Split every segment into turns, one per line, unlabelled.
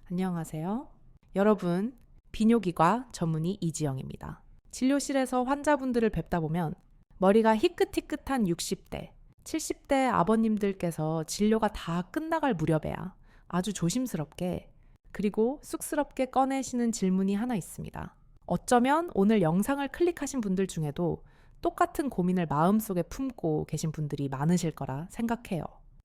안녕하세요. 여러분, 비뇨기과 전문의 이지영입니다. 진료실에서 환자분들을 뵙다 보면 머리가 희끗희끗한 60대, 70대 아버님들께서 진료가 다 끝나갈 무렵에야 아주 조심스럽게 그리고 쑥스럽게 꺼내시는 질문이 하나 있습니다. 어쩌면 오늘 영상을 클릭하신 분들 중에도 똑같은 고민을 마음속에 품고 계신 분들이 많으실 거라 생각해요.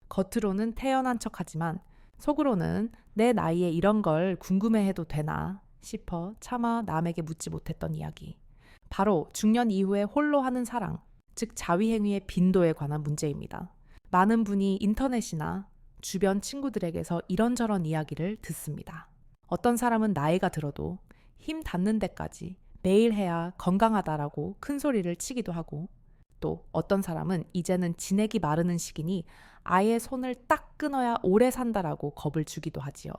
겉으로는 태연한 척하지만 속으로는 내 나이에 이런 걸 궁금해해도 되나 싶어 차마 남에게 묻지 못했던 이야기. 바로 중년 이후에 홀로 하는 사랑, 즉 자위행위의 빈도에 관한 문제입니다. 많은 분이 인터넷이나 주변 친구들에게서 이런저런 이야기를 듣습니다. 어떤 사람은 나이가 들어도 힘 닿는 데까지 매일 해야 건강하다라고 큰 소리를 치기도 하고, 또 어떤 사람은 이제는 지내기 마르는 시기니 아예 손을 딱 끊어야 오래 산다라고 겁을 주기도 하지요.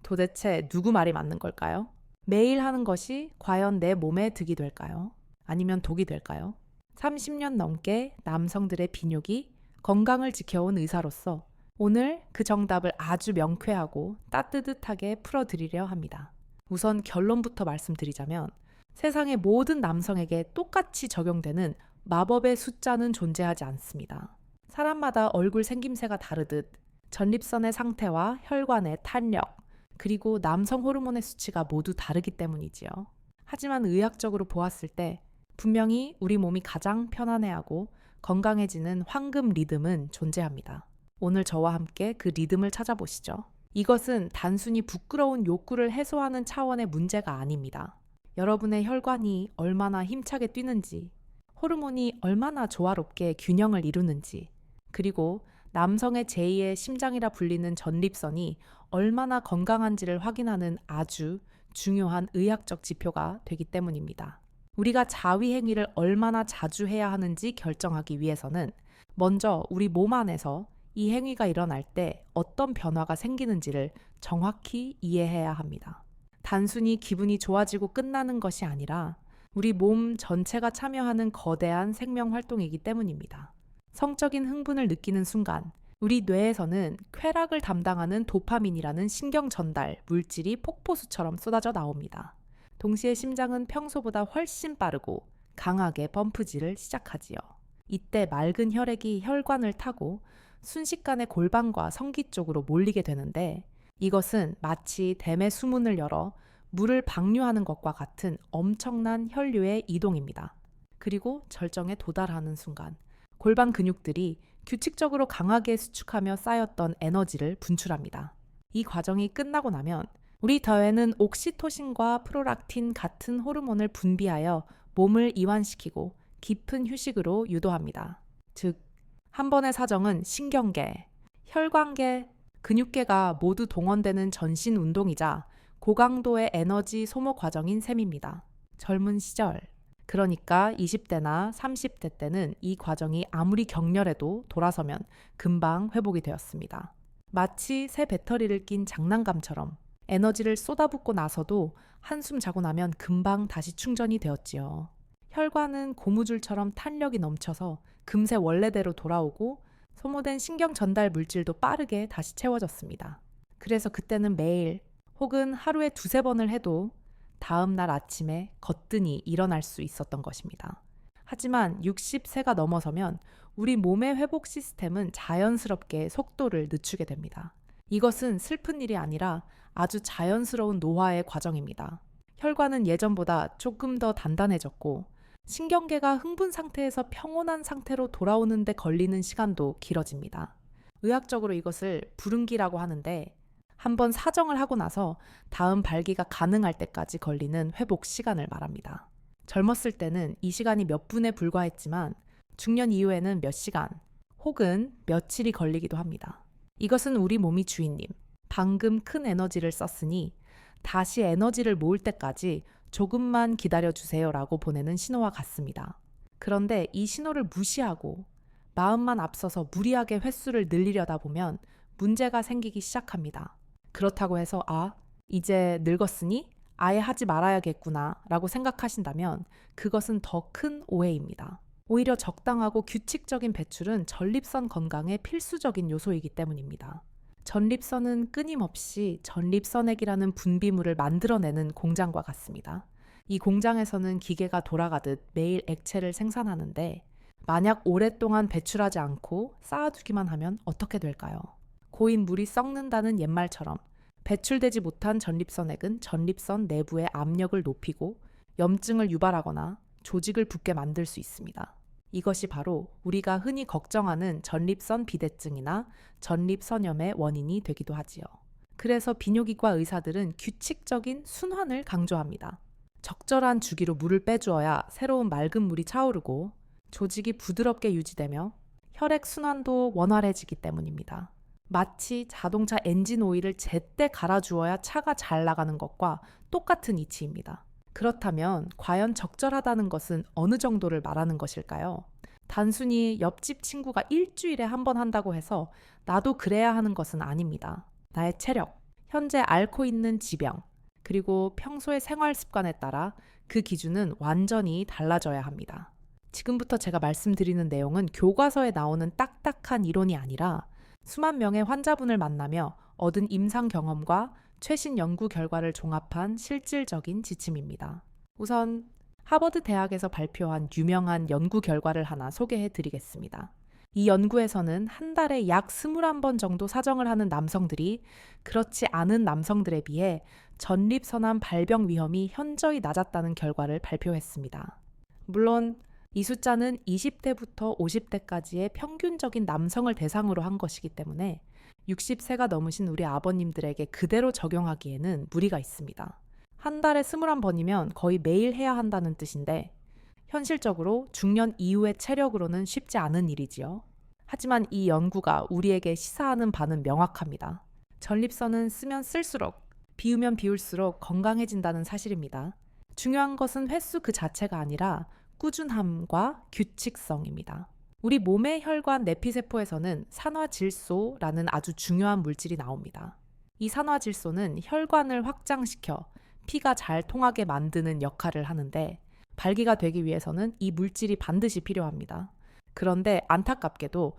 도대체 누구 말이 맞는 걸까요? 매일 하는 것이 과연 내 몸에 득이 될까요? 아니면 독이 될까요? 30년 넘게 남성들의 비뇨기, 건강을 지켜온 의사로서 오늘 그 정답을 아주 명쾌하고 따뜻하게 풀어드리려 합니다. 우선 결론부터 말씀드리자면 세상의 모든 남성에게 똑같이 적용되는 마법의 숫자는 존재하지 않습니다. 사람마다 얼굴 생김새가 다르듯 전립선의 상태와 혈관의 탄력, 그리고 남성 호르몬의 수치가 모두 다르기 때문이지요. 하지만 의학적으로 보았을 때 분명히 우리 몸이 가장 편안해하고 건강해지는 황금 리듬은 존재합니다. 오늘 저와 함께 그 리듬을 찾아보시죠. 이것은 단순히 부끄러운 욕구를 해소하는 차원의 문제가 아닙니다. 여러분의 혈관이 얼마나 힘차게 뛰는지, 호르몬이 얼마나 조화롭게 균형을 이루는지, 그리고 남성의 제2의 심장이라 불리는 전립선이 얼마나 건강한지를 확인하는 아주 중요한 의학적 지표가 되기 때문입니다. 우리가 자위행위를 얼마나 자주 해야 하는지 결정하기 위해서는 먼저 우리 몸 안에서 이 행위가 일어날 때 어떤 변화가 생기는지를 정확히 이해해야 합니다. 단순히 기분이 좋아지고 끝나는 것이 아니라 우리 몸 전체가 참여하는 거대한 생명 활동이기 때문입니다. 성적인 흥분을 느끼는 순간 우리 뇌에서는 쾌락을 담당하는 도파민이라는 신경 전달 물질이 폭포수처럼 쏟아져 나옵니다. 동시에 심장은 평소보다 훨씬 빠르고 강하게 펌프질을 시작하지요. 이때 맑은 혈액이 혈관을 타고 순식간에 골반과 성기 쪽으로 몰리게 되는데, 이것은 마치 댐의 수문을 열어 물을 방류하는 것과 같은 엄청난 혈류의 이동입니다. 그리고 절정에 도달하는 순간 골반 근육들이 규칙적으로 강하게 수축하며 쌓였던 에너지를 분출합니다. 이 과정이 끝나고 나면 우리 뇌에는 옥시토신과 프로락틴 같은 호르몬을 분비하여 몸을 이완시키고 깊은 휴식으로 유도합니다. 즉, 한 번의 사정은 신경계, 혈관계, 근육계가 모두 동원되는 전신 운동이자 고강도의 에너지 소모 과정인 셈입니다. 젊은 시절, 그러니까 20대나 30대 때는 이 과정이 아무리 격렬해도 돌아서면 금방 회복이 되었습니다. 마치 새 배터리를 낀 장난감처럼 에너지를 쏟아붓고 나서도 한숨 자고 나면 금방 다시 충전이 되었지요. 혈관은 고무줄처럼 탄력이 넘쳐서 금세 원래대로 돌아오고 소모된 신경 전달 물질도 빠르게 다시 채워졌습니다. 그래서 그때는 매일 혹은 하루에 두세 번을 해도 다음 날 아침에 거뜬히 일어날 수 있었던 것입니다. 하지만 60세가 넘어서면 우리 몸의 회복 시스템은 자연스럽게 속도를 늦추게 됩니다. 이것은 슬픈 일이 아니라 아주 자연스러운 노화의 과정입니다. 혈관은 예전보다 조금 더 단단해졌고 신경계가 흥분 상태에서 평온한 상태로 돌아오는 데 걸리는 시간도 길어집니다. 의학적으로 이것을 불응기라고 하는데, 한번 사정을 하고 나서 다음 발기가 가능할 때까지 걸리는 회복 시간을 말합니다. 젊었을 때는 이 시간이 몇 분에 불과했지만 중년 이후에는 몇 시간 혹은 며칠이 걸리기도 합니다. 이것은 우리 몸이 주인님, 방금 큰 에너지를 썼으니 다시 에너지를 모을 때까지 조금만 기다려주세요라고 보내는 신호와 같습니다. 그런데 이 신호를 무시하고 마음만 앞서서 무리하게 횟수를 늘리려다 보면 문제가 생기기 시작합니다. 그렇다고 해서 이제 늙었으니 아예 하지 말아야겠구나 라고 생각하신다면 그것은 더 큰 오해입니다. 오히려 적당하고 규칙적인 배출은 전립선 건강의 필수적인 요소이기 때문입니다. 전립선은 끊임없이 전립선액이라는 분비물을 만들어내는 공장과 같습니다. 이 공장에서는 기계가 돌아가듯 매일 액체를 생산하는데 만약 오랫동안 배출하지 않고 쌓아두기만 하면 어떻게 될까요? 고인 물이 썩는다는 옛말처럼 배출되지 못한 전립선액은 전립선 내부의 압력을 높이고 염증을 유발하거나 조직을 붓게 만들 수 있습니다. 이것이 바로 우리가 흔히 걱정하는 전립선 비대증이나 전립선염의 원인이 되기도 하지요. 그래서 비뇨기과 의사들은 규칙적인 순환을 강조합니다. 적절한 주기로 물을 빼주어야 새로운 맑은 물이 차오르고 조직이 부드럽게 유지되며 혈액 순환도 원활해지기 때문입니다. 마치 자동차 엔진 오일을 제때 갈아주어야 차가 잘 나가는 것과 똑같은 이치입니다. 그렇다면 과연 적절하다는 것은 어느 정도를 말하는 것일까요? 단순히 옆집 친구가 일주일에 한 번 한다고 해서 나도 그래야 하는 것은 아닙니다. 나의 체력, 현재 앓고 있는 질병, 그리고 평소의 생활 습관에 따라 그 기준은 완전히 달라져야 합니다. 지금부터 제가 말씀드리는 내용은 교과서에 나오는 딱딱한 이론이 아니라 수만 명의 환자분을 만나며 얻은 임상 경험과 최신 연구 결과를 종합한 실질적인 지침입니다. 우선 하버드 대학에서 발표한 유명한 연구 결과를 하나 소개해 드리겠습니다. 이 연구에서는 한 달에 약 21번 정도 사정을 하는 남성들이 그렇지 않은 남성들에 비해 전립선암 발병 위험이 현저히 낮았다는 결과를 발표했습니다. 물론 이 숫자는 20대부터 50대까지의 평균적인 남성을 대상으로 한 것이기 때문에 60세가 넘으신 우리 아버님들에게 그대로 적용하기에는 무리가 있습니다. 한 달에 21번이면 거의 매일 해야 한다는 뜻인데 현실적으로 중년 이후의 체력으로는 쉽지 않은 일이지요. 하지만 이 연구가 우리에게 시사하는 바는 명확합니다. 전립선은 쓰면 쓸수록, 비우면 비울수록 건강해진다는 사실입니다. 중요한 것은 횟수 그 자체가 아니라 꾸준함과 규칙성입니다. 우리 몸의 혈관 내피세포에서는 산화질소라는 아주 중요한 물질이 나옵니다. 이 산화질소는 혈관을 확장시켜 피가 잘 통하게 만드는 역할을 하는데 발기가 되기 위해서는 이 물질이 반드시 필요합니다. 그런데 안타깝게도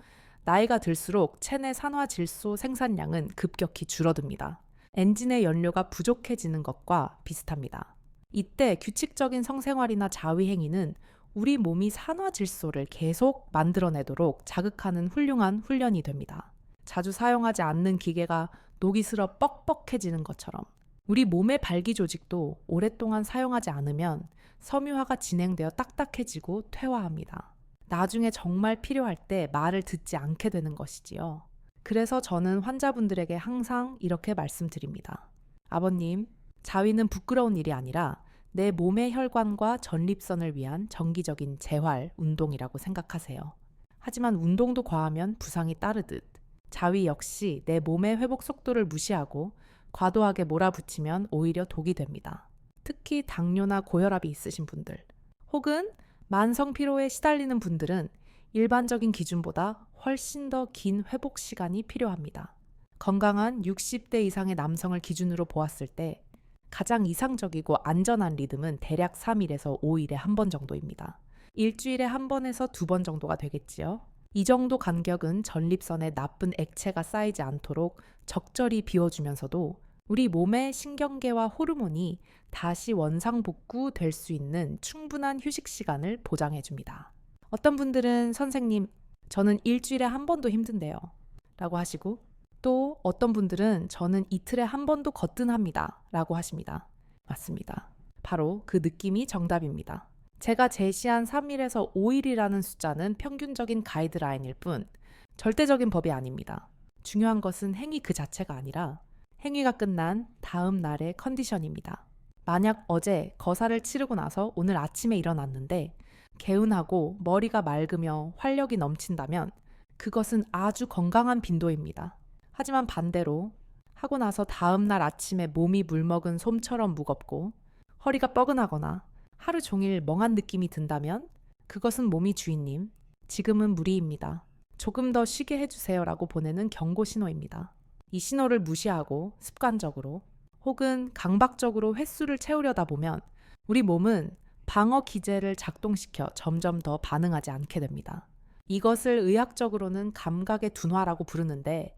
나이가 들수록 체내 산화질소 생산량은 급격히 줄어듭니다. 엔진의 연료가 부족해지는 것과 비슷합니다. 이때 규칙적인 성생활이나 자위행위는 우리 몸이 산화질소를 계속 만들어내도록 자극하는 훌륭한 훈련이 됩니다. 자주 사용하지 않는 기계가 녹이 슬어 뻑뻑해지는 것처럼 우리 몸의 발기 조직도 오랫동안 사용하지 않으면 섬유화가 진행되어 딱딱해지고 퇴화합니다. 나중에 정말 필요할 때 말을 듣지 않게 되는 것이지요. 그래서 저는 환자분들에게 항상 이렇게 말씀드립니다. 아버님, 자위는 부끄러운 일이 아니라 내 몸의 혈관과 전립선을 위한 정기적인 재활, 운동이라고 생각하세요. 하지만 운동도 과하면 부상이 따르듯 자위 역시 내 몸의 회복 속도를 무시하고 과도하게 몰아붙이면 오히려 독이 됩니다. 특히 당뇨나 고혈압이 있으신 분들 혹은 만성 피로에 시달리는 분들은 일반적인 기준보다 훨씬 더 긴 회복 시간이 필요합니다. 건강한 60대 이상의 남성을 기준으로 보았을 때 가장 이상적이고 안전한 리듬은 대략 3일에서 5일에 한 번 정도입니다. 일주일에 한 번에서 2번 정도가 되겠지요. 이 정도 간격은 전립선에 나쁜 액체가 쌓이지 않도록 적절히 비워주면서도 우리 몸의 신경계와 호르몬이 다시 원상복구될 수 있는 충분한 휴식 시간을 보장해줍니다. 어떤 분들은 선생님, 저는 일주일에 한 번도 힘든데요 라고 하시고 또 어떤 분들은 저는 이틀에 한 번도 거뜬합니다 라고 하십니다. 맞습니다. 바로 그 느낌이 정답입니다. 제가 제시한 3일에서 5일이라는 숫자는 평균적인 가이드라인일 뿐 절대적인 법이 아닙니다. 중요한 것은 행위 그 자체가 아니라 행위가 끝난 다음 날의 컨디션입니다. 만약 어제 거사를 치르고 나서 오늘 아침에 일어났는데 개운하고 머리가 맑으며 활력이 넘친다면 그것은 아주 건강한 빈도입니다. 하지만 반대로 하고 나서 다음 날 아침에 몸이 물먹은 솜처럼 무겁고 허리가 뻐근하거나 하루 종일 멍한 느낌이 든다면 그것은 몸이 주인님, 지금은 무리입니다. 조금 더 쉬게 해주세요 라고 보내는 경고 신호입니다. 이 신호를 무시하고 습관적으로 혹은 강박적으로 횟수를 채우려다 보면 우리 몸은 방어 기제를 작동시켜 점점 더 반응하지 않게 됩니다. 이것을 의학적으로는 감각의 둔화라고 부르는데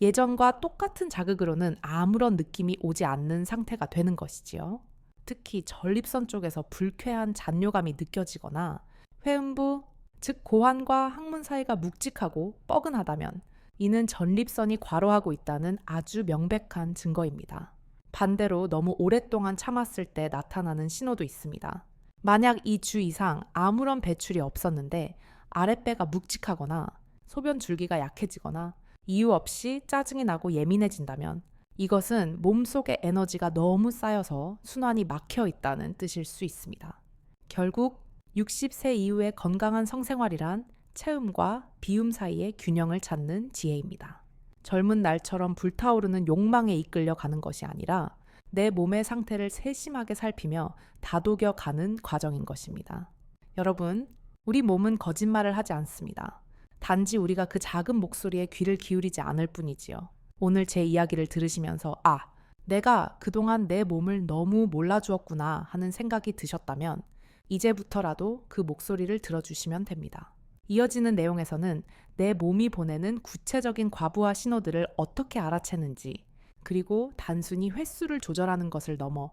예전과 똑같은 자극으로는 아무런 느낌이 오지 않는 상태가 되는 것이지요. 특히 전립선 쪽에서 불쾌한 잔뇨감이 느껴지거나 회음부, 즉 고환과 항문 사이가 묵직하고 뻐근하다면 이는 전립선이 과로하고 있다는 아주 명백한 증거입니다. 반대로 너무 오랫동안 참았을 때 나타나는 신호도 있습니다. 만약 2주 이상 아무런 배출이 없었는데 아랫배가 묵직하거나 소변 줄기가 약해지거나 이유 없이 짜증이 나고 예민해진다면 이것은 몸속의 에너지가 너무 쌓여서 순환이 막혀 있다는 뜻일 수 있습니다. 결국 60세 이후의 건강한 성생활이란 체음과 비움 사이의 균형을 찾는 지혜입니다. 젊은 날처럼 불타오르는 욕망에 이끌려 가는 것이 아니라 내 몸의 상태를 세심하게 살피며 다독여 가는 과정인 것입니다. 여러분, 우리 몸은 거짓말을 하지 않습니다. 단지 우리가 그 작은 목소리에 귀를 기울이지 않을 뿐이지요. 오늘 제 이야기를 들으시면서 내가 그동안 내 몸을 너무 몰라주었구나 하는 생각이 드셨다면 이제부터라도 그 목소리를 들어주시면 됩니다. 이어지는 내용에서는 내 몸이 보내는 구체적인 과부하 신호들을 어떻게 알아채는지, 그리고 단순히 횟수를 조절하는 것을 넘어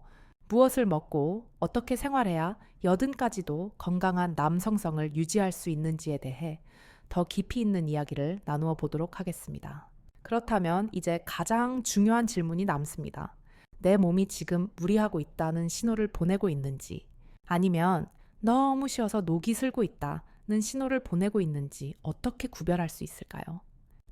무엇을 먹고 어떻게 생활해야 여든까지도 건강한 남성성을 유지할 수 있는지에 대해 더 깊이 있는 이야기를 나누어 보도록 하겠습니다. 그렇다면 이제 가장 중요한 질문이 남습니다. 내 몸이 지금 무리하고 있다는 신호를 보내고 있는지, 아니면 너무 쉬어서 녹이 슬고 있다는 신호를 보내고 있는지 어떻게 구별할 수 있을까요?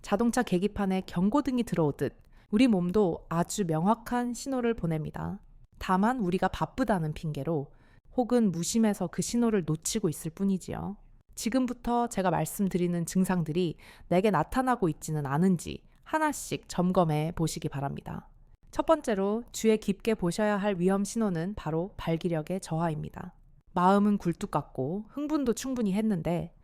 자동차 계기판에 경고등이 들어오듯 우리 몸도 아주 명확한 신호를 보냅니다. 다만 우리가 바쁘다는 핑계로 혹은 무심해서 그 신호를 놓치고 있을 뿐이지요. 지금부터 제가 말씀드리는 증상들이 내게 나타나고 있지는 않은지 하나씩 점검해 보시기 바랍니다. 첫 번째로 주의 깊게 보셔야 할 위험 신호는 바로 발기력의 저하입니다. 마음은 굴뚝 같고 흥분도 충분히 했는데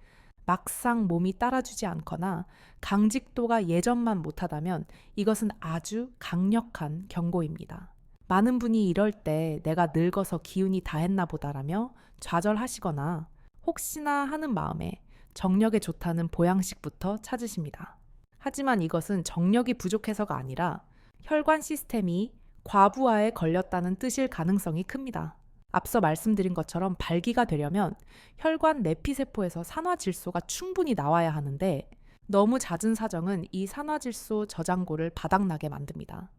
막상 몸이 따라주지 않거나 강직도가 예전만 못하다면 이것은 아주 강력한 경고입니다. 많은 분이 이럴 때 내가 늙어서 기운이 다 했나 보다라며 좌절하시거나 혹시나 하는 마음에 정력에 좋다는 보양식부터 찾으십니다. 하지만 이것은 정력이 부족해서가 아니라 혈관 시스템이 과부하에 걸렸다는 뜻일 가능성이 큽니다. 앞서 말씀드린 것처럼 발기가 되려면 혈관 내피세포에서 산화질소가 충분히 나와야 하는데 너무 잦은 사정은 이 산화질소 저장고를 바닥나게 만듭니다.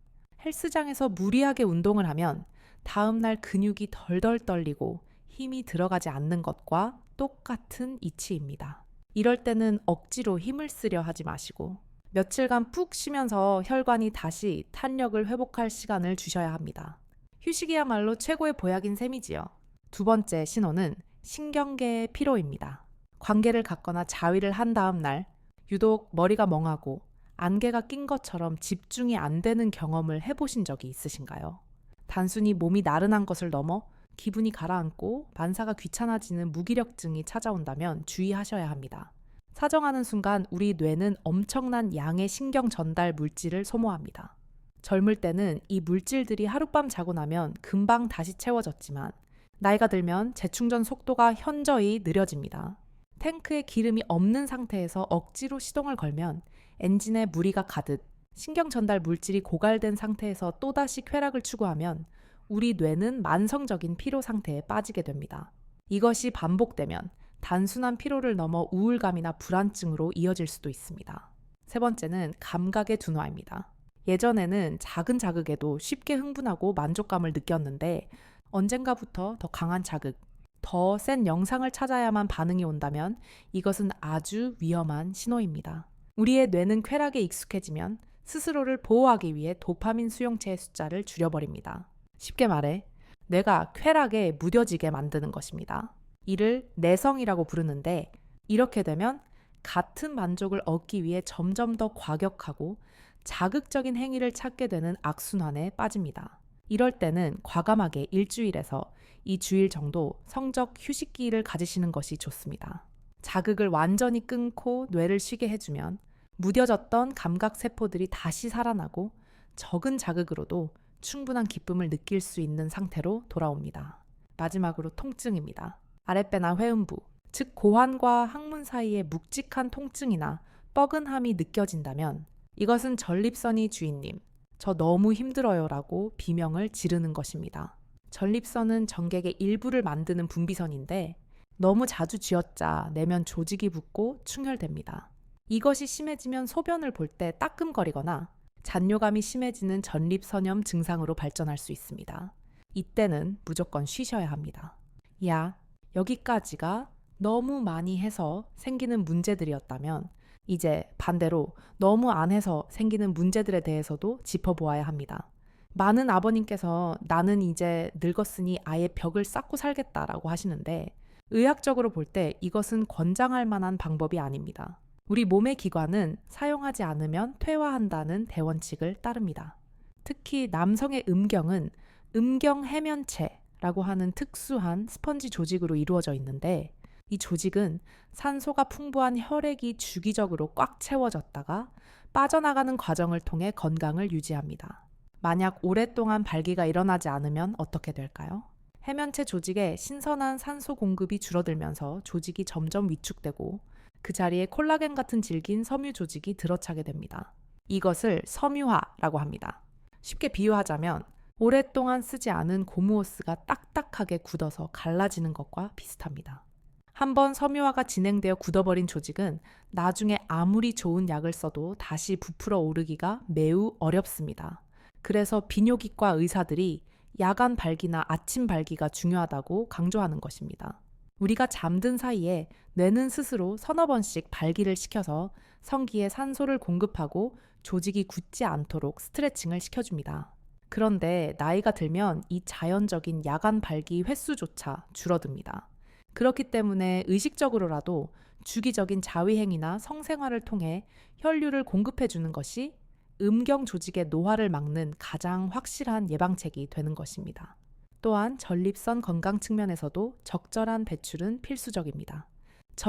헬스장에서 무리하게 운동을 하면 다음날 근육이 덜덜 떨리고 힘이 들어가지 않는 것과 똑같은 이치입니다. 이럴 때는 억지로 힘을 쓰려 하지 마시고 며칠간 푹 쉬면서 혈관이 다시 탄력을 회복할 시간을 주셔야 합니다. 휴식이야말로 최고의 보약인 셈이지요. 두 번째 신호는 신경계의 피로입니다. 관계를 갖거나 자위를 한 다음 날 유독 머리가 멍하고 안개가 낀 것처럼 집중이 안 되는 경험을 해보신 적이 있으신가요? 단순히 몸이 나른한 것을 넘어 기분이 가라앉고 만사가 귀찮아지는 무기력증이 찾아온다면 주의하셔야 합니다. 사정하는 순간 우리 뇌는 엄청난 양의 신경 전달 물질을 소모합니다. 젊을 때는 이 물질들이 하룻밤 자고 나면 금방 다시 채워졌지만 나이가 들면 재충전 속도가 현저히 느려집니다. 탱크에 기름이 없는 상태에서 억지로 시동을 걸면 엔진에 무리가 가듯 신경 전달 물질이 고갈된 상태에서 또다시 쾌락을 추구하면 우리 뇌는 만성적인 피로 상태에 빠지게 됩니다. 이것이 반복되면 단순한 피로를 넘어 우울감이나 불안증으로 이어질 수도 있습니다. 세 번째는 감각의 둔화입니다. 예전에는 작은 자극에도 쉽게 흥분하고 만족감을 느꼈는데 언젠가부터 더 강한 자극, 더 센 영상을 찾아야만 반응이 온다면 이것은 아주 위험한 신호입니다. 우리의 뇌는 쾌락에 익숙해지면 스스로를 보호하기 위해 도파민 수용체의 숫자를 줄여버립니다. 쉽게 말해 뇌가 쾌락에 무뎌지게 만드는 것입니다. 이를 내성이라고 부르는데 이렇게 되면 같은 만족을 얻기 위해 점점 더 과격하고 자극적인 행위를 찾게 되는 악순환에 빠집니다. 이럴 때는 과감하게 일주일에서 2주일 정도 성적 휴식기를 가지시는 것이 좋습니다. 자극을 완전히 끊고 뇌를 쉬게 해주면 무뎌졌던 감각세포들이 다시 살아나고 적은 자극으로도 충분한 기쁨을 느낄 수 있는 상태로 돌아옵니다. 마지막으로 통증입니다. 아랫배나 회음부, 즉 고환과 항문 사이에 묵직한 통증이나 뻐근함이 느껴진다면 이것은 전립선이 주인님, 저 너무 힘들어요라고 비명을 지르는 것입니다. 전립선은 정객의 일부를 만드는 분비선인데 너무 자주 쥐었자 내면 조직이 붙고 충혈됩니다. 이것이 심해지면 소변을 볼 때 따끔거리거나 잔뇨감이 심해지는 전립선염 증상으로 발전할 수 있습니다. 이때는 무조건 쉬셔야 합니다. 야, 여기까지가 너무 많이 해서 생기는 문제들이었다면 이제 반대로 너무 안 해서 생기는 문제들에 대해서도 짚어보아야 합니다. 많은 아버님께서 나는 이제 늙었으니 아예 벽을 쌓고 살겠다라고 하시는데 의학적으로 볼 때 이것은 권장할 만한 방법이 아닙니다. 우리 몸의 기관은 사용하지 않으면 퇴화한다는 대원칙을 따릅니다. 특히 남성의 음경은 음경해면체라고 하는 특수한 스펀지 조직으로 이루어져 있는데 이 조직은 산소가 풍부한 혈액이 주기적으로 꽉 채워졌다가 빠져나가는 과정을 통해 건강을 유지합니다. 만약 오랫동안 발기가 일어나지 않으면 어떻게 될까요? 해면체 조직에 신선한 산소 공급이 줄어들면서 조직이 점점 위축되고 그 자리에 콜라겐 같은 질긴 섬유 조직이 들어차게 됩니다. 이것을 섬유화라고 합니다. 쉽게 비유하자면 오랫동안 쓰지 않은 고무호스가 딱딱하게 굳어서 갈라지는 것과 비슷합니다. 한번 섬유화가 진행되어 굳어버린 조직은 나중에 아무리 좋은 약을 써도 다시 부풀어 오르기가 매우 어렵습니다. 그래서 비뇨기과 의사들이 야간 발기나 아침 발기가 중요하다고 강조하는 것입니다. 우리가 잠든 사이에 뇌는 스스로 서너 번씩 발기를 시켜서 성기에 산소를 공급하고 조직이 굳지 않도록 스트레칭을 시켜줍니다. 그런데 나이가 들면 이 자연적인 야간 발기 횟수조차 줄어듭니다. 그렇기 때문에 의식적으로라도 주기적인 자위행위나 성생활을 통해 혈류를 공급해 주는 것이 음경 조직의 노화를 막는 가장 확실한 예방책이 되는 것입니다. 또한 전립선 건강 측면에서도 적절한 배출은 필수적입니다.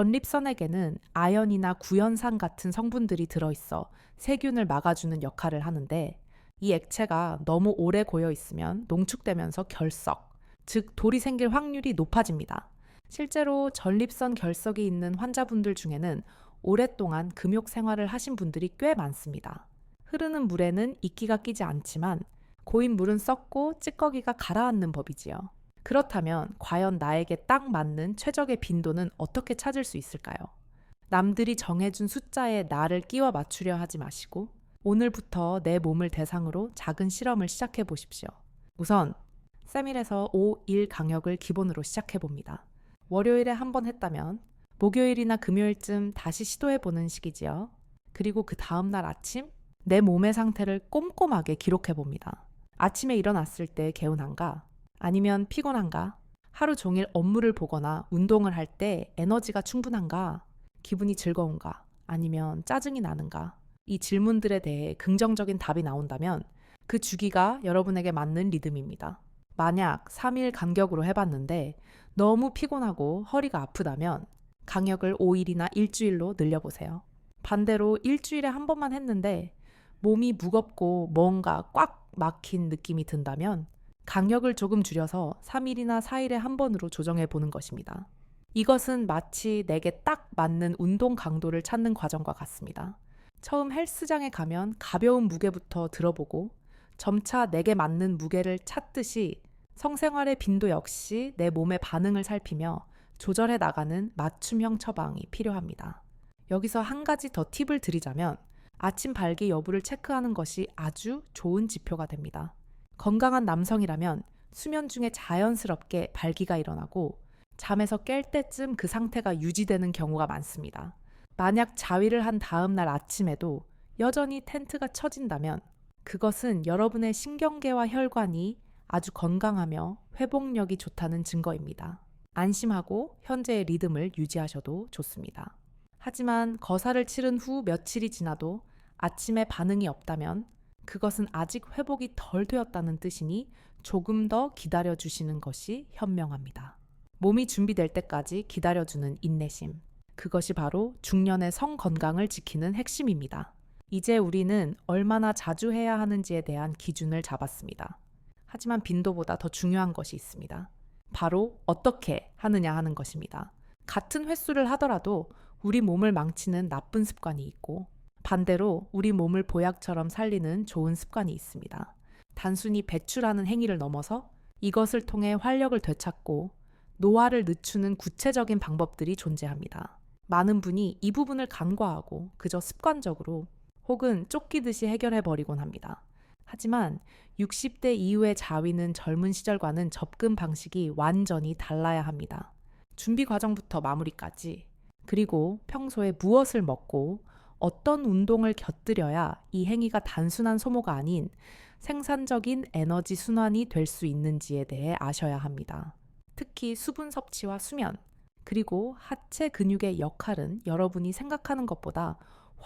전립선에게는 아연이나 구연산 같은 성분들이 들어있어 세균을 막아주는 역할을 하는데 이 액체가 너무 오래 고여 있으면 농축되면서 결석, 즉 돌이 생길 확률이 높아집니다. 실제로 전립선 결석이 있는 환자분들 중에는 오랫동안 금욕 생활을 하신 분들이 꽤 많습니다. 흐르는 물에는 이끼가 끼지 않지만 고인 물은 썩고 찌꺼기가 가라앉는 법이지요. 그렇다면 과연 나에게 딱 맞는 최적의 빈도는 어떻게 찾을 수 있을까요? 남들이 정해준 숫자에 나를 끼워 맞추려 하지 마시고 오늘부터 내 몸을 대상으로 작은 실험을 시작해 보십시오. 우선 세밀에서 5일 강역을 기본으로 시작해 봅니다. 월요일에 한 번 했다면 목요일이나 금요일쯤 다시 시도해보는 시기지요. 그리고 그 다음날 아침 내 몸의 상태를 꼼꼼하게 기록해봅니다. 아침에 일어났을 때 개운한가? 아니면 피곤한가? 하루 종일 업무를 보거나 운동을 할 때 에너지가 충분한가? 기분이 즐거운가? 아니면 짜증이 나는가? 이 질문들에 대해 긍정적인 답이 나온다면 그 주기가 여러분에게 맞는 리듬입니다. 만약 3일 간격으로 해봤는데 너무 피곤하고 허리가 아프다면 강역을 5일이나 일주일로 늘려보세요. 반대로 일주일에 한 번만 했는데 몸이 무겁고 뭔가 꽉 막힌 느낌이 든다면 강역을 조금 줄여서 3일이나 4일에 한 번으로 조정해 보는 것입니다. 이것은 마치 내게 딱 맞는 운동 강도를 찾는 과정과 같습니다. 처음 헬스장에 가면 가벼운 무게부터 들어보고 점차 내게 맞는 무게를 찾듯이 성생활의 빈도 역시 내 몸의 반응을 살피며 조절해 나가는 맞춤형 처방이 필요합니다. 여기서 한 가지 더 팁을 드리자면 아침 발기 여부를 체크하는 것이 아주 좋은 지표가 됩니다. 건강한 남성이라면 수면 중에 자연스럽게 발기가 일어나고 잠에서 깰 때쯤 그 상태가 유지되는 경우가 많습니다. 만약 자위를 한 다음 날 아침에도 여전히 텐트가 쳐진다면 그것은 여러분의 신경계와 혈관이 아주 건강하며 회복력이 좋다는 증거입니다. 안심하고 현재의 리듬을 유지하셔도 좋습니다. 하지만 거사를 치른 후 며칠이 지나도 아침에 반응이 없다면 그것은 아직 회복이 덜 되었다는 뜻이니 조금 더 기다려주시는 것이 현명합니다. 몸이 준비될 때까지 기다려주는 인내심. 그것이 바로 중년의 성 건강을 지키는 핵심입니다. 이제 우리는 얼마나 자주 해야 하는지에 대한 기준을 잡았습니다. 하지만 빈도보다 더 중요한 것이 있습니다. 바로 어떻게 하느냐 하는 것입니다. 같은 횟수를 하더라도 우리 몸을 망치는 나쁜 습관이 있고 반대로 우리 몸을 보약처럼 살리는 좋은 습관이 있습니다. 단순히 배출하는 행위를 넘어서 이것을 통해 활력을 되찾고 노화를 늦추는 구체적인 방법들이 존재합니다. 많은 분이 이 부분을 간과하고 그저 습관적으로 혹은 쫓기듯이 해결해버리곤 합니다. 하지만 60대 이후의 자위는 젊은 시절과는 접근 방식이 완전히 달라야 합니다. 준비 과정부터 마무리까지, 그리고 평소에 무엇을 먹고 어떤 운동을 곁들여야 이 행위가 단순한 소모가 아닌 생산적인 에너지 순환이 될 수 있는지에 대해 아셔야 합니다. 특히 수분 섭취와 수면, 그리고 하체 근육의 역할은 여러분이 생각하는 것보다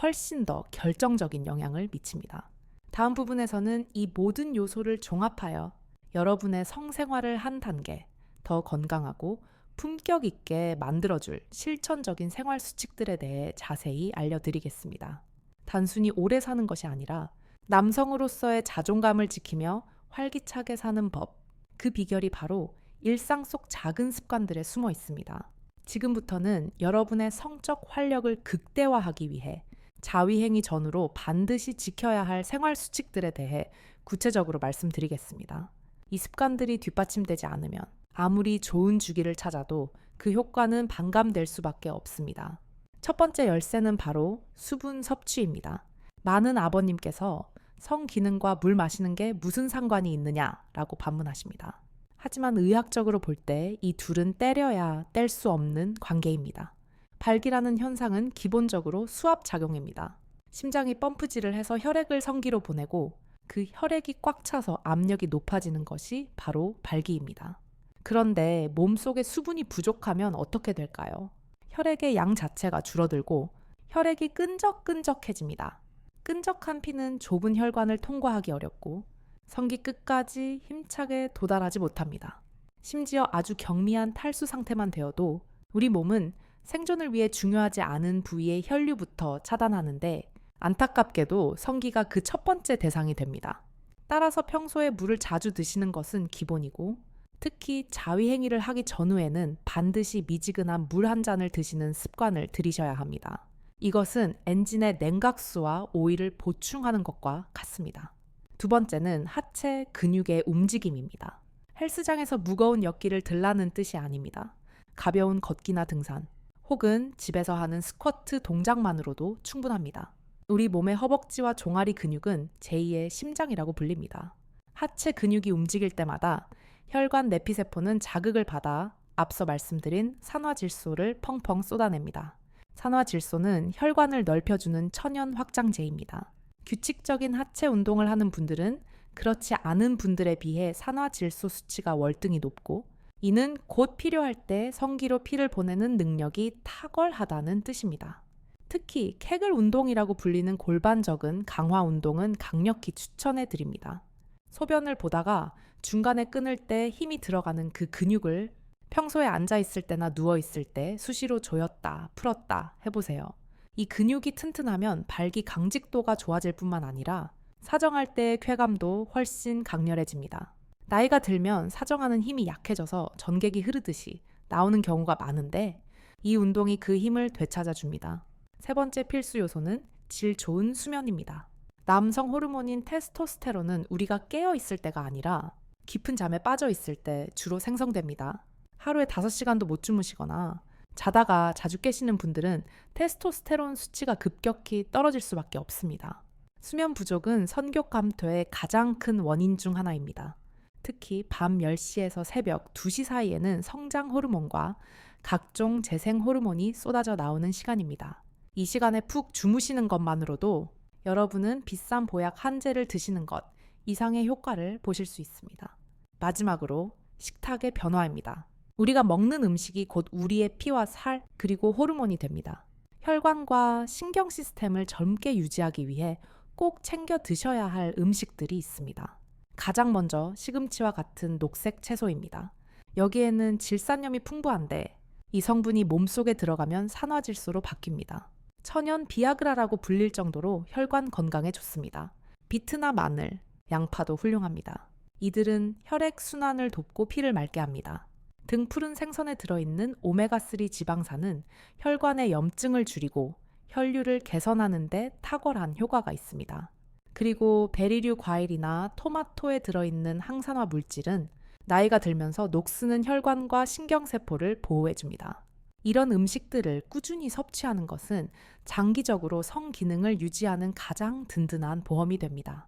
훨씬 더 결정적인 영향을 미칩니다. 다음 부분에서는 이 모든 요소를 종합하여 여러분의 성생활을 한 단계 더 건강하고 품격 있게 만들어줄 실천적인 생활 수칙들에 대해 자세히 알려드리겠습니다. 단순히 오래 사는 것이 아니라 남성으로서의 자존감을 지키며 활기차게 사는 법, 그 비결이 바로 일상 속 작은 습관들에 숨어 있습니다. 지금부터는 여러분의 성적 활력을 극대화하기 위해 자위행위 전후로 반드시 지켜야 할 생활 수칙들에 대해 구체적으로 말씀드리겠습니다. 이 습관들이 뒷받침되지 않으면 아무리 좋은 주기를 찾아도 그 효과는 반감될 수밖에 없습니다. 첫 번째 열쇠는 바로 수분 섭취입니다. 많은 아버님께서 성기능과 물 마시는 게 무슨 상관이 있느냐라고 반문하십니다. 하지만 의학적으로 볼 때 이 둘은 떼려야 뗄 수 없는 관계입니다. 발기라는 현상은 기본적으로 수압작용입니다. 심장이 펌프질을 해서 혈액을 성기로 보내고 그 혈액이 꽉 차서 압력이 높아지는 것이 바로 발기입니다. 그런데 몸속에 수분이 부족하면 어떻게 될까요? 혈액의 양 자체가 줄어들고 혈액이 끈적끈적해집니다. 끈적한 피는 좁은 혈관을 통과하기 어렵고 성기 끝까지 힘차게 도달하지 못합니다. 심지어 아주 경미한 탈수 상태만 되어도 우리 몸은 생존을 위해 중요하지 않은 부위의 혈류부터 차단하는데 안타깝게도 성기가 그 첫 번째 대상이 됩니다. 따라서 평소에 물을 자주 드시는 것은 기본이고 특히 자위행위를 하기 전후에는 반드시 미지근한 물 한 잔을 드시는 습관을 들이셔야 합니다. 이것은 엔진의 냉각수와 오일을 보충하는 것과 같습니다. 두 번째는 하체 근육의 움직임입니다. 헬스장에서 무거운 역기를 들라는 뜻이 아닙니다. 가벼운 걷기나 등산, 혹은 집에서 하는 스쿼트 동작만으로도 충분합니다. 우리 몸의 허벅지와 종아리 근육은 제2의 심장이라고 불립니다. 하체 근육이 움직일 때마다 혈관 내피세포는 자극을 받아 앞서 말씀드린 산화질소를 펑펑 쏟아냅니다. 산화질소는 혈관을 넓혀주는 천연 확장제입니다. 규칙적인 하체 운동을 하는 분들은 그렇지 않은 분들에 비해 산화질소 수치가 월등히 높고 이는 곧 필요할 때 성기로 피를 보내는 능력이 탁월하다는 뜻입니다. 특히 케글 운동이라고 불리는 골반적은 강화 운동은 강력히 추천해 드립니다. 소변을 보다가 중간에 끊을 때 힘이 들어가는 그 근육을 평소에 앉아 있을 때나 누워 있을 때 수시로 조였다, 풀었다 해보세요. 이 근육이 튼튼하면 발기 강직도가 좋아질 뿐만 아니라 사정할 때의 쾌감도 훨씬 강렬해집니다. 나이가 들면 사정하는 힘이 약해져서 전객이 흐르듯이 나오는 경우가 많은데 이 운동이 그 힘을 되찾아줍니다. 세 번째 필수 요소는 질 좋은 수면입니다. 남성 호르몬인 테스토스테론은 우리가 깨어 있을 때가 아니라 깊은 잠에 빠져 있을 때 주로 생성됩니다. 하루에 5시간도 못 주무시거나 자다가 자주 깨시는 분들은 테스토스테론 수치가 급격히 떨어질 수밖에 없습니다. 수면 부족은 선교감퇴의 가장 큰 원인 중 하나입니다. 특히 밤 10시에서 새벽 2시 사이에는 성장 호르몬과 각종 재생 호르몬이 쏟아져 나오는 시간입니다. 이 시간에 푹 주무시는 것만으로도 여러분은 비싼 보약 한 제를 드시는 것 이상의 효과를 보실 수 있습니다. 마지막으로 식탁의 변화입니다. 우리가 먹는 음식이 곧 우리의 피와 살 그리고 호르몬이 됩니다. 혈관과 신경 시스템을 젊게 유지하기 위해 꼭 챙겨 드셔야 할 음식들이 있습니다. 가장 먼저 시금치와 같은 녹색 채소입니다. 여기에는 질산염이 풍부한데 이 성분이 몸속에 들어가면 산화질소로 바뀝니다. 천연 비아그라라고 불릴 정도로 혈관 건강에 좋습니다. 비트나 마늘, 양파도 훌륭합니다. 이들은 혈액 순환을 돕고 피를 맑게 합니다. 등푸른 생선에 들어있는 오메가3 지방산은 혈관의 염증을 줄이고 혈류를 개선하는 데 탁월한 효과가 있습니다. 그리고 베리류 과일이나 토마토에 들어있는 항산화 물질은 나이가 들면서 녹쓰는 혈관과 신경세포를 보호해줍니다. 이런 음식들을 꾸준히 섭취하는 것은 장기적으로 성기능을 유지하는 가장 든든한 보험이 됩니다.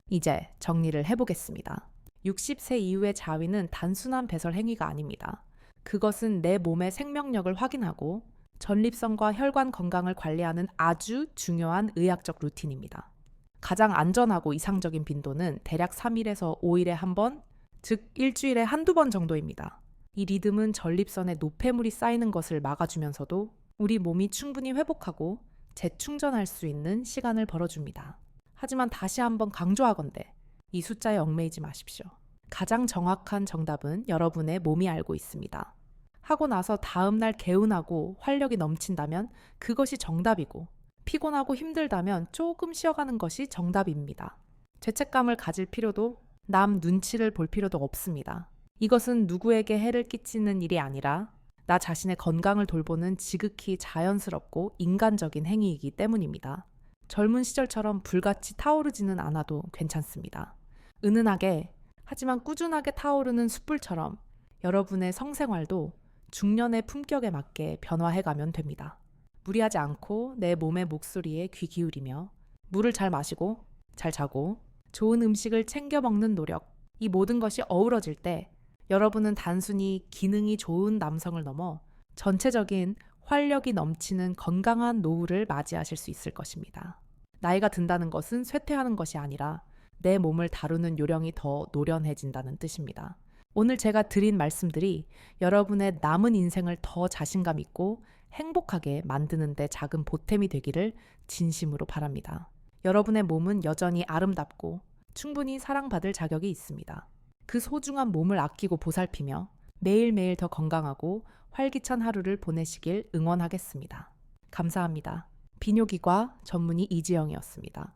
이제 정리를 해보겠습니다. 60세 이후의 자위는 단순한 배설 행위가 아닙니다. 그것은 내 몸의 생명력을 확인하고 전립선과 혈관 건강을 관리하는 아주 중요한 의학적 루틴입니다. 가장 안전하고 이상적인 빈도는 대략 3일에서 5일에 한 번, 즉 일주일에 한두 번 정도입니다. 이 리듬은 전립선에 노폐물이 쌓이는 것을 막아주면서도 우리 몸이 충분히 회복하고 재충전할 수 있는 시간을 벌어줍니다. 하지만 다시 한번 강조하건대 이 숫자에 얽매이지 마십시오. 가장 정확한 정답은 여러분의 몸이 알고 있습니다. 하고 나서 다음날 개운하고 활력이 넘친다면 그것이 정답이고, 피곤하고 힘들다면 조금 쉬어가는 것이 정답입니다. 죄책감을 가질 필요도, 남 눈치를 볼 필요도 없습니다. 이것은 누구에게 해를 끼치는 일이 아니라 나 자신의 건강을 돌보는 지극히 자연스럽고 인간적인 행위이기 때문입니다. 젊은 시절처럼 불같이 타오르지는 않아도 괜찮습니다. 은은하게, 하지만 꾸준하게 타오르는 숯불처럼 여러분의 성생활도 중년의 품격에 맞게 변화해가면 됩니다. 무리하지 않고 내 몸의 목소리에 귀 기울이며 물을 잘 마시고 잘 자고 좋은 음식을 챙겨 먹는 노력, 이 모든 것이 어우러질 때 여러분은 단순히 기능이 좋은 남성을 넘어 전체적인 활력이 넘치는 건강한 노후를 맞이하실 수 있을 것입니다. 나이가 든다는 것은 쇠퇴하는 것이 아니라 내 몸을 다루는 요령이 더 노련해진다는 뜻입니다. 오늘 제가 드린 말씀들이 여러분의 남은 인생을 더 자신감 있고 행복하게 만드는 데 작은 보탬이 되기를 진심으로 바랍니다. 여러분의 몸은 여전히 아름답고 충분히 사랑받을 자격이 있습니다. 그 소중한 몸을 아끼고 보살피며 매일매일 더 건강하고 활기찬 하루를 보내시길 응원하겠습니다. 감사합니다. 비뇨기과 전문의 이지영이었습니다.